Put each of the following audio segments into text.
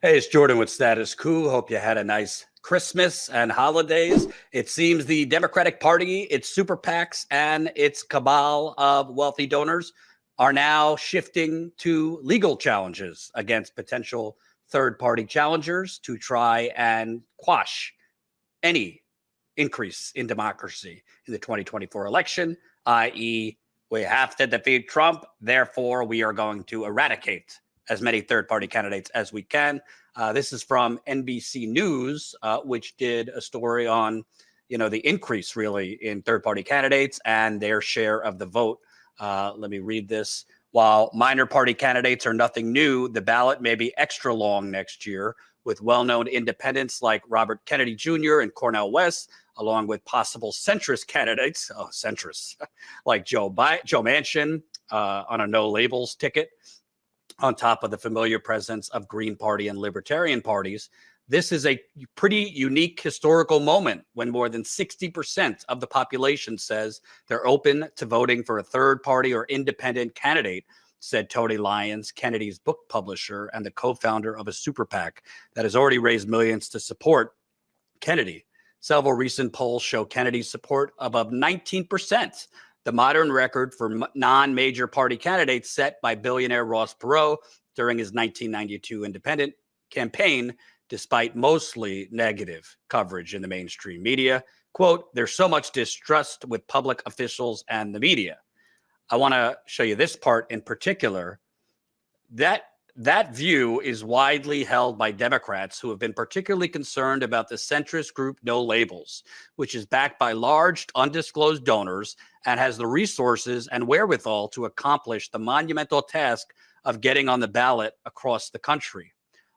Hey, it's Jordan with Status Coup. Hope you had a nice Christmas and holidays. It seems the Democratic Party, its super PACs, and its cabal of wealthy donors are now shifting to legal challenges against potential third party challengers to try and quash any increase in democracy in the 2024 election, i.e., we have to defeat Trump. Therefore, we are going to eradicate as many third party candidates as we can. This is from NBC News, which did a story on, the increase really in third party candidates and their share of the vote. Let me read this. While minor party candidates are nothing new, the ballot may be extra long next year, with well-known independents like Robert Kennedy Jr. and Cornel West, along with possible centrist candidates, centrists, like Joe Manchin on a no labels ticket, on top of the familiar presence of Green Party and Libertarian parties. This is a pretty unique historical moment when more than 60% of the population says they're open to voting for a third party or independent candidate, said Tony Lyons, Kennedy's book publisher and the co-founder of a super PAC that has already raised millions to support Kennedy. Several recent polls show Kennedy's support above 19%, the modern record for non-major party candidates set by billionaire Ross Perot during his 1992 independent campaign, despite mostly negative coverage in the mainstream media. Quote, "There's so much distrust with public officials and the media." I want to show you this part in particular. That view is widely held by Democrats who have been particularly concerned about the centrist group No Labels, which is backed by large undisclosed donors and has the resources and wherewithal to accomplish the monumental task of getting on the ballot across the country.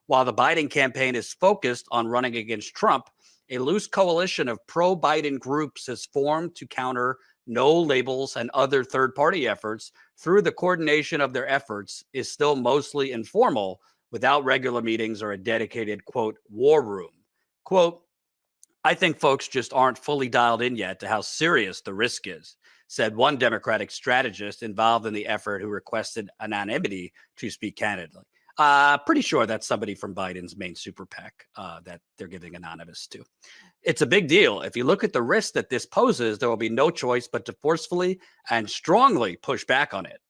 While the Biden campaign is focused on running against Trump, a loose coalition of pro-Biden groups has formed to counter No Labels and other third-party efforts. Through the coordination of their efforts is still mostly informal, without regular meetings or a dedicated, quote, war room. Quote, "I think folks just aren't fully dialed in yet to how serious the risk is," said one Democratic strategist involved in the effort who requested anonymity to speak candidly. Pretty sure that's somebody from Biden's main super PAC that they're giving anonymous to. It's a big deal. If you look at the risk that this poses, there will be no choice but to forcefully and strongly push back on it.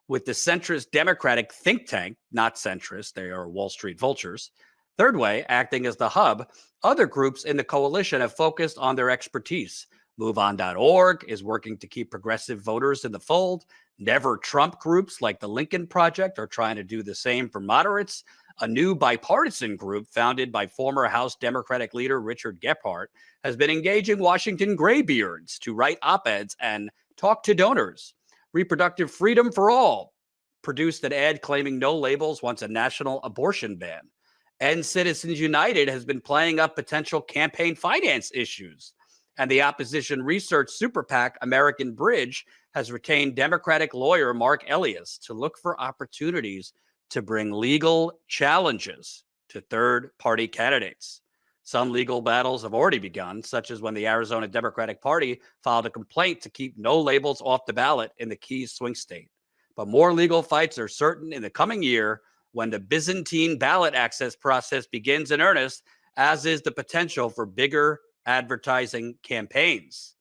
With the centrist Democratic think tank, not centrist, they are Wall Street vultures, Third Way acting as the hub, other groups in the coalition have focused on their expertise. MoveOn.org is working to keep progressive voters in the fold. Never Trump groups like the Lincoln Project are trying to do the same for moderates. A new bipartisan group founded by former House Democratic leader Richard Gephardt has been engaging Washington graybeards to write op-eds and talk to donors. Reproductive Freedom for All produced an ad claiming No Labels wants a national abortion ban. And Citizens United has been playing up potential campaign finance issues. And the opposition research super PAC American Bridge has retained Democratic lawyer Mark Elias to look for opportunities to bring legal challenges to third-party candidates. Some legal battles have already begun, such as when the Arizona Democratic Party filed a complaint to keep No Labels off the ballot in the Keys swing state. But more legal fights are certain in the coming year when the Byzantine ballot access process begins in earnest, as is the potential for bigger advertising campaigns.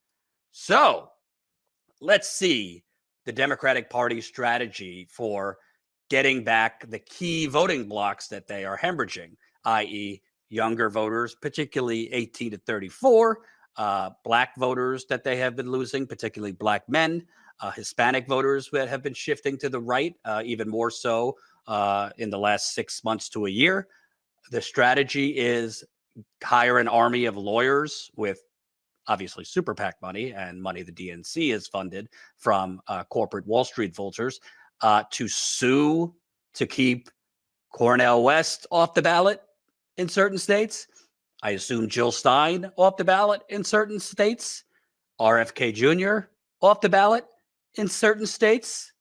So let's see the Democratic Party's strategy for getting back the key voting blocks that they are hemorrhaging, i.e. younger voters, particularly 18 to 34, black voters that they have been losing, particularly black men, Hispanic voters that have been shifting to the right, even more so in the last 6 months to a year. The strategy is hire an army of lawyers with obviously super PAC money and money the DNC has funded from corporate Wall Street vultures to sue to keep Cornel West off the ballot in certain states. I assume Jill Stein off the ballot in certain states. RFK Jr. off the ballot in certain states.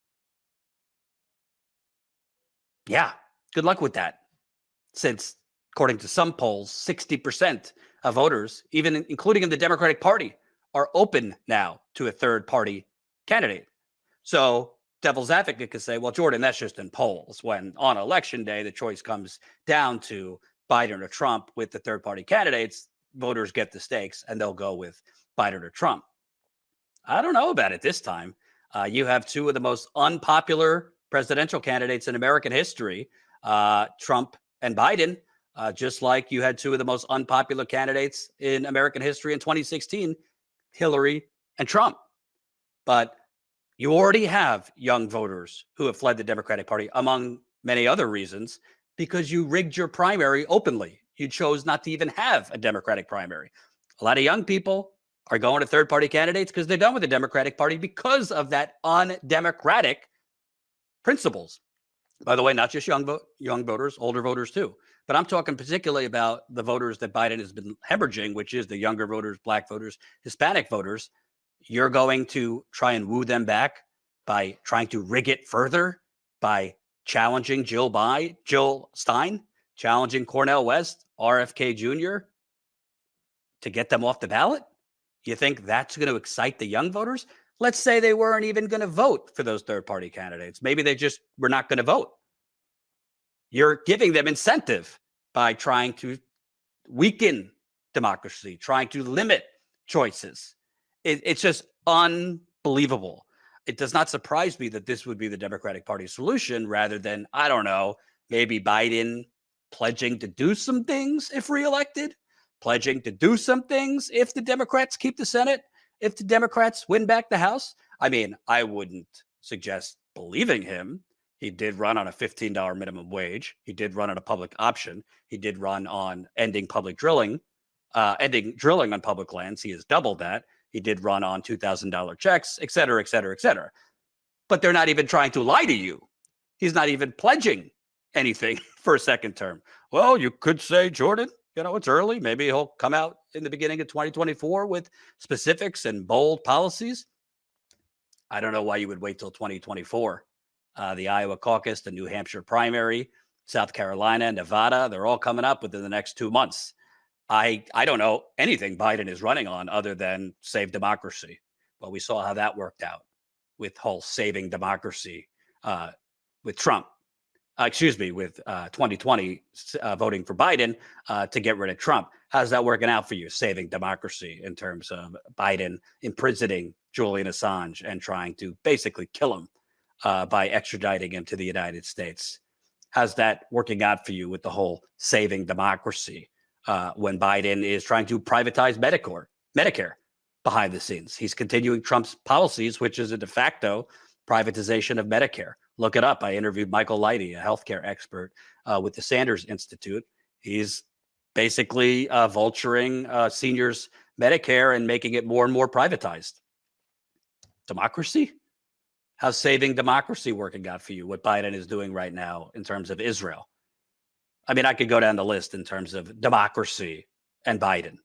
Yeah, good luck with that. Since, according to some polls, 60% of voters, even including in the Democratic Party, are open now to a third party candidate. So devil's advocate could say, well, Jordan, that's just in polls, when on election day, the choice comes down to Biden or Trump. With the third party candidates, voters get the stakes and they'll go with Biden or Trump. I don't know about it this time. You have two of the most unpopular presidential candidates in American history, Trump and Biden, just like you had two of the most unpopular candidates in American history in 2016, Hillary and Trump. But you already have young voters who have fled the Democratic Party, among many other reasons, because you rigged your primary openly. You chose not to even have a Democratic primary. A lot of young people are going to third party candidates because they're done with the Democratic Party because of that undemocratic principles. By the way, not just young voters, older voters too. But I'm talking particularly about the voters that Biden has been hemorrhaging, which is the younger voters, black voters, Hispanic voters. You're going to try and woo them back by trying to rig it further, by challenging Jill Stein, challenging Cornel West, RFK Jr. to get them off the ballot? You think that's going to excite the young voters? Let's say they weren't even going to vote for those third-party candidates. Maybe they just were not going to vote. You're giving them incentive by trying to weaken democracy, trying to limit choices. It's just unbelievable. It does not surprise me that this would be the Democratic Party solution rather than, I don't know, maybe Biden pledging to do some things if reelected, pledging to do some things if the Democrats keep the Senate, if the Democrats win back the House. I mean, I wouldn't suggest believing him. He did run on a $15 minimum wage. He did run on a public option. He did run on ending drilling on public lands. He has doubled that. He did run on $2,000 checks, et cetera, et cetera, et cetera. But they're not even trying to lie to you. He's not even pledging anything for a second term. Well, you could say, Jordan, it's early. Maybe he'll come out in the beginning of 2024 with specifics and bold policies. I don't know why you would wait till 2024. The Iowa caucus, the New Hampshire primary, South Carolina, Nevada, they're all coming up within the next 2 months. I don't know anything Biden is running on other than save democracy. But we saw how that worked out with whole saving democracy with Trump. With 2020 voting for Biden to get rid of Trump. How's that working out for you, saving democracy in terms of Biden imprisoning Julian Assange and trying to basically kill him by extraditing him to the United States? How's that working out for you with the whole saving democracy when Biden is trying to privatize Medicare behind the scenes? He's continuing Trump's policies, which is a de facto privatization of Medicare. Look it up. I interviewed Michael Leidy, a healthcare expert with the Sanders Institute. He's basically vulturing seniors' Medicare and making it more and more privatized. Democracy? How's saving democracy working out for you? What Biden is doing right now in terms of Israel? I mean, I could go down the list in terms of democracy and Biden.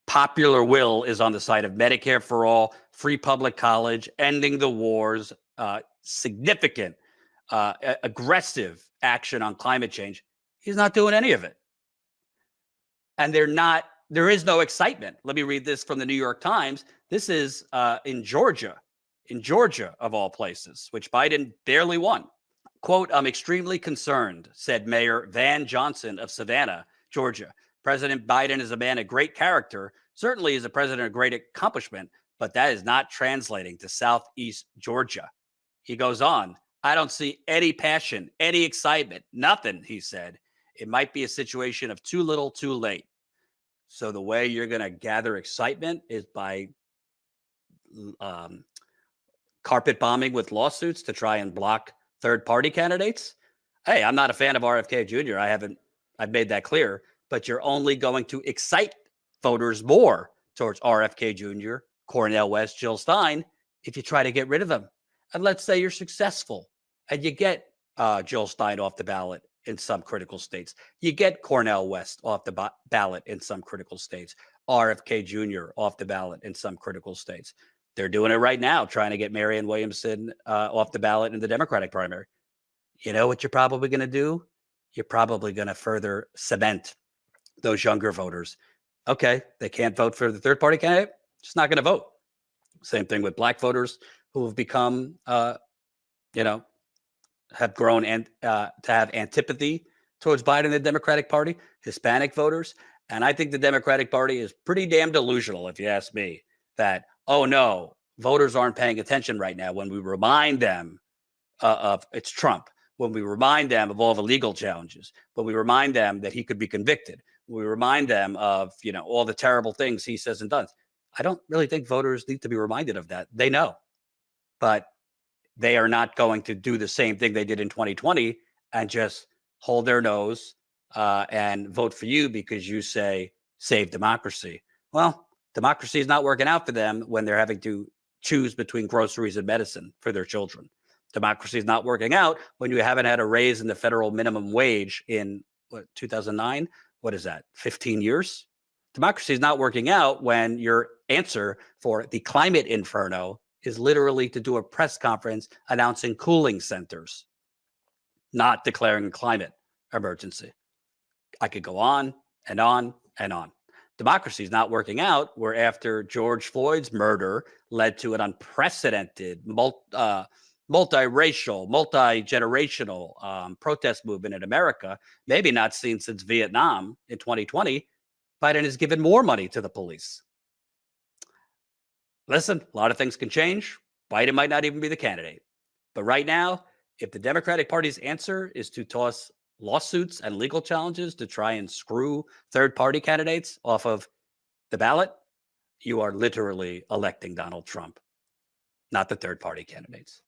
Popular will is on the side of Medicare for all, free public college, ending the wars, significant, aggressive action on climate change. He's not doing any of it. And there is no excitement. Let me read this from the New York Times. This is in Georgia of all places, which Biden barely won. Quote, I'm extremely concerned, said Mayor Van Johnson of Savannah, Georgia. President Biden is a man of great character, certainly is a president of great accomplishment, but that is not translating to Southeast Georgia. He goes on, I don't see any passion, any excitement, nothing, he said. It might be a situation of too little, too late. So the way you're going to gather excitement is by carpet bombing with lawsuits to try and block third-party candidates. Hey, I'm not a fan of RFK Jr. I've made that clear, but you're only going to excite voters more towards RFK Jr., Cornel West, Jill Stein, if you try to get rid of them. And let's say you're successful and you get Jill Stein off the ballot in some critical states. You get Cornel West off the ballot in some critical states. RFK Jr. off the ballot in some critical states. They're doing it right now, trying to get Marianne Williamson off the ballot in the Democratic primary. You know what you're probably going to do? You're probably going to further cement those younger voters. Okay, they can't vote for the third party candidate. Just not going to vote. Same thing with black voters, who have become, you know, have grown and to have antipathy towards Biden and the Democratic Party, Hispanic voters. And I think the Democratic Party is pretty damn delusional, if you ask me, that, oh no, voters aren't paying attention right now when we remind them of it's Trump, when we remind them of all the legal challenges, when we remind them that he could be convicted, when we remind them of, all the terrible things he says and does. I don't really think voters need to be reminded of that. They know, but they are not going to do the same thing they did in 2020 and just hold their nose and vote for you because you say save democracy. Well, democracy is not working out for them when they're having to choose between groceries and medicine for their children. Democracy is not working out when you haven't had a raise in the federal minimum wage in 2009. What is that? 15 years? Democracy is not working out when your answer for the climate inferno is literally to do a press conference announcing cooling centers, not declaring a climate emergency. I could go on and on and on. Democracy is not working out where after George Floyd's murder led to an unprecedented multiracial, multi-generational protest movement in America, maybe not seen since Vietnam in 2020, Biden has given more money to the police. Listen, a lot of things can change. Biden might not even be the candidate. But right now, if the Democratic Party's answer is to toss lawsuits and legal challenges to try and screw third-party candidates off of the ballot, you are literally electing Donald Trump, not the third-party candidates.